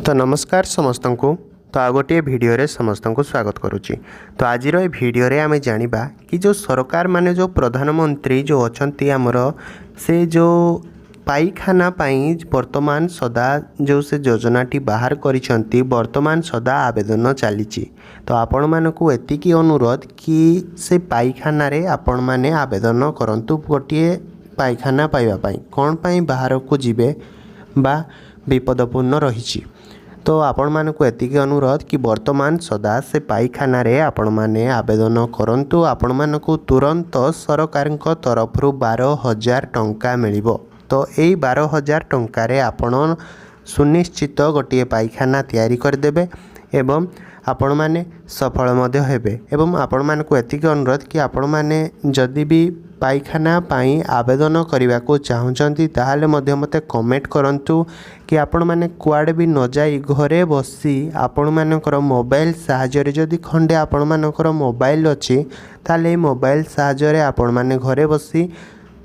तो नमस्कार समस्त को। तो आ गोटे भिडियो रे समस्त को स्वागत करुच्ची। तो आज भिडियो रे आमे जानिबा कि जो सरकार माने जो प्रधानमंत्री जो अछंती आमर से जो पाइखाना पाई वर्तमान सदा जो से योजनाटी बाहर करिसंती वर्तमान सदा आवेदन चली। तो आपण मानकु एतिकी अनुरोध कि से पाइखाना रे आपण माने आवेदन करंतु गोटे पाइखाना पाइबा पाई कौन पाई बाहर को जीवे बा विपदपूर्ण रही। तो आपण मानकु एतिकी अनुरोध कि वर्तमान सदा से पाइखाना रे आपण माने आवेदन करंतु आपण मानकु तुरंत सरकार तरफ 12,000 टंका मिलिबो। तो यही 12,000 टंका रे आपण सुनिश्चित गोटे पाइखाना तैयारी करदेबे एवं आपण माने सफल मध्य हेबे। एवं आपण मानकु एतिकी अनुरोध कि आपण माने जदि भी पाइखाना पाई आवेदन करने को चाहूँगी ताहले मध्य मते कमेंट करंतु कि आपण माने कुआडे भी न जाई घरे बसी आपण मानकर मोबाइल साहाय्य जदि खंडे आपण मानकर मोबाइल अच्छी ताले मोबाइल साहाय्य आपण माने घरे बसी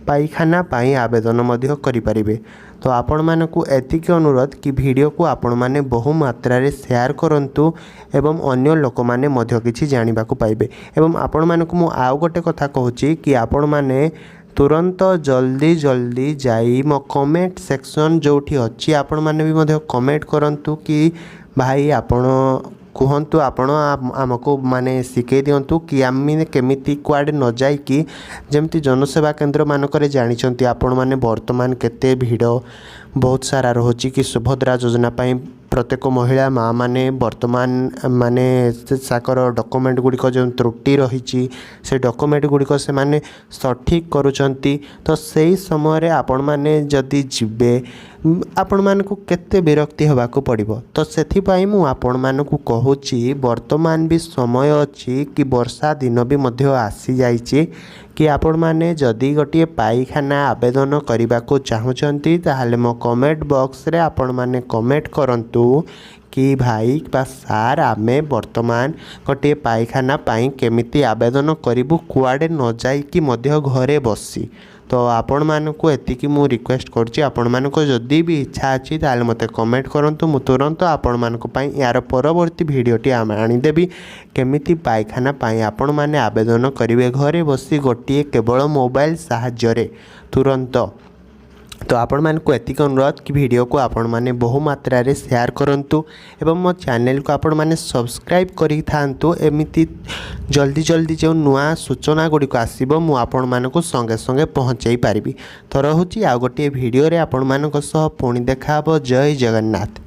पाइखाना पाई आवेदन मध्य करि परिबे। तो आपण मानकु एतिकी अनुरोध कि वीडियो को आपण माने बहु मात्रा रे शेयर करंतु एवं अन्य लोक माने मध्य किछि जानिबा को पाइबे। एवं आपण मानकु मु आउ गोटे कथा कहूची कि आपण माने तुरंत जल्दी जल्दी जाई मो कमेंट सेक्शन जोठी अछि आपण माने भी मध्य कमेंट करंतु कि भाई आपण कहतु आपण आमको माने शिखे दिंतु कि आम केमिति कुआडे न जाई कि जमती जनसेवा केन्द्र मानक जानी आपण माने वर्तमान केते भिड़ बहुत सारा रोची कि सुभद्रा योजना पाई प्रत्येक महिला माँ माने वर्तमान माने साकर डॉक्यूमेंट गुड़िक जो त्रुटि रही से डॉक्यूमेंट गुड़िक से माने सठिक करुचंती। तो सही समय आपण माने जदि जीवे आपण मानकु केते विरक्ति होबाकू पड़िबो। तो सेथिपाई मु आपण मानकु कहूची वर्तमान भी समय अछि कि वर्षा दिन भी मध्य आसी जाइछि कि आपण माने जदि गोटे पाइखाना आवेदन करने को चाहूँगी ताहले मो कमेंट बॉक्स रे आपण माने कमेंट करंतु कि भाई बा सार आमे वर्तमान गोटे पाइखाना पाई केमिति आवेदन करिबु कुआडे न जाई कि मध्य घरे बसी। तो आपण मानकु एतिकी मु रिक्वेस्ट करछि आपण मानको जदि भी इच्छा अछि ताले मते कमेंट करंतु मु तुरंत आपण मानको पई यार परवर्ती भिडियोटी आनी देबी केमिति पाइखाना पाई आपण माने आवेदन करिवे घरे बसी गोटे केवल मोबाइल साहाय्य रे तुरंत। तो आपण मानकु एतिक अनुरोध कि वीडियो को आपण माने बहु मात्रा रे शेयर करंतु एवं मो चैनल को आपण माने सब्सक्राइब करि थांतु एमिति जल्दी जल्दी जो नुआ सूचना गुड़िक आसीबो मु आपण मानकु संगे संगे पहुँचाई पारिबी। तो रहुची आ गोटे वीडियो रे आपण मानक सह पुणी देखा हबो। जय जगन्नाथ।